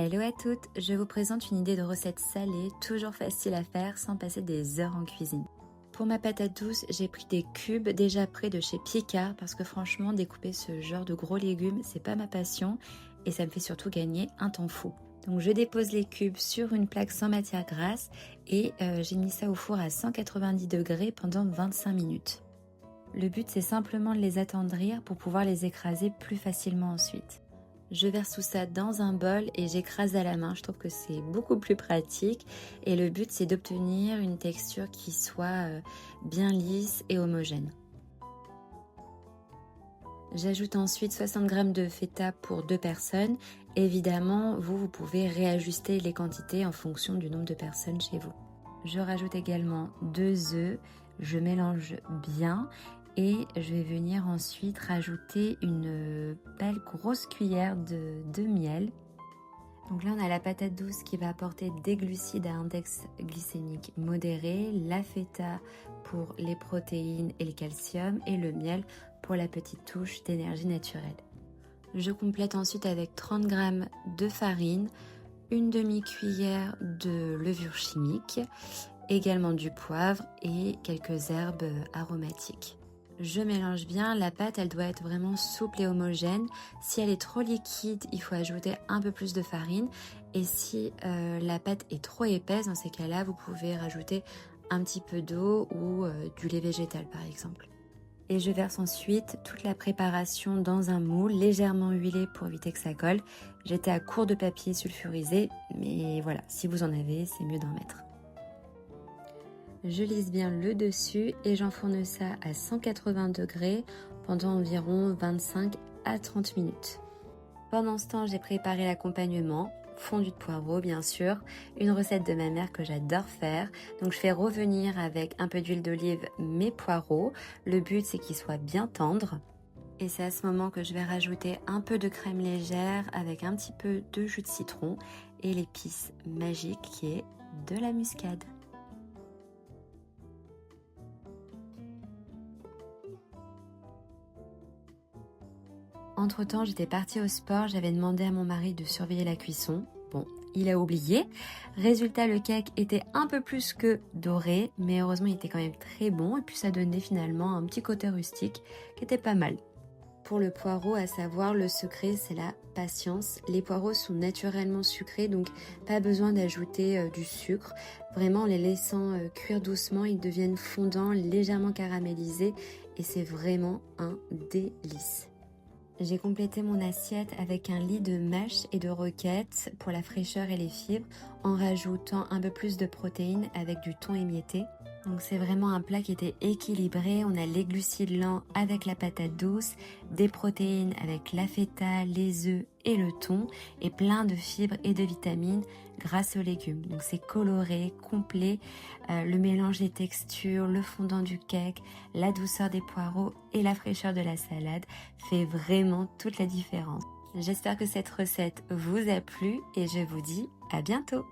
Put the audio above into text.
Hello à toutes, je vous présente une idée de recette salée, toujours facile à faire sans passer des heures en cuisine. Pour ma patate douce, j'ai pris des cubes déjà prêts de chez Picard parce que franchement découper ce genre de gros légumes c'est pas ma passion et ça me fait surtout gagner un temps fou. Donc je dépose les cubes sur une plaque sans matière grasse et j'ai mis ça au four à 190 degrés pendant 25 minutes. Le but c'est simplement de les attendrir pour pouvoir les écraser plus facilement ensuite. Je verse tout ça dans un bol et j'écrase à la main, je trouve que c'est beaucoup plus pratique et le but c'est d'obtenir une texture qui soit bien lisse et homogène. J'ajoute ensuite 60 g de feta pour 2 personnes. Évidemment, vous pouvez réajuster les quantités en fonction du nombre de personnes chez vous. Je rajoute également 2 œufs, je mélange bien. Et je vais venir ensuite rajouter une belle grosse cuillère de miel. Donc là on a la patate douce qui va apporter des glucides à index glycémique modéré, la feta pour les protéines et le calcium et le miel pour la petite touche d'énergie naturelle. Je complète ensuite avec 30 g de farine, une demi-cuillère de levure chimique, également du poivre et quelques herbes aromatiques. Je mélange bien, la pâte elle doit être vraiment souple et homogène. Si elle est trop liquide, il faut ajouter un peu plus de farine. Et si la pâte est trop épaisse, dans ces cas-là, vous pouvez rajouter un petit peu d'eau ou du lait végétal par exemple. Et je verse ensuite toute la préparation dans un moule légèrement huilé pour éviter que ça colle. J'étais à court de papier sulfurisé, mais voilà, si vous en avez, c'est mieux d'en mettre. Je lisse bien le dessus et j'enfourne ça à 180 degrés pendant environ 25 à 30 minutes. Pendant ce temps, j'ai préparé l'accompagnement, fondu de poireaux bien sûr, une recette de ma mère que j'adore faire. Donc je fais revenir avec un peu d'huile d'olive mes poireaux. Le but c'est qu'ils soient bien tendres. Et c'est à ce moment que je vais rajouter un peu de crème légère avec un petit peu de jus de citron et l'épice magique qui est de la muscade. Entre temps, j'étais partie au sport, j'avais demandé à mon mari de surveiller la cuisson. Bon, il a oublié. Résultat, le cake était un peu plus que doré, mais heureusement, il était quand même très bon. Et puis, ça donnait finalement un petit côté rustique qui était pas mal. Pour le poireau, à savoir, le secret, c'est la patience. Les poireaux sont naturellement sucrés, donc pas besoin d'ajouter du sucre. Vraiment, en les laissant cuire doucement, ils deviennent fondants, légèrement caramélisés. Et c'est vraiment un délice. J'ai complété mon assiette avec un lit de mâche et de roquettes pour la fraîcheur et les fibres en rajoutant un peu plus de protéines avec du thon émietté. Donc c'est vraiment un plat qui était équilibré, on a les glucides lents avec la patate douce, des protéines avec la feta, les œufs et le thon et plein de fibres et de vitamines grâce aux légumes. Donc c'est coloré, complet, le mélange des textures, le fondant du cake, la douceur des poireaux et la fraîcheur de la salade fait vraiment toute la différence. J'espère que cette recette vous a plu et je vous dis à bientôt.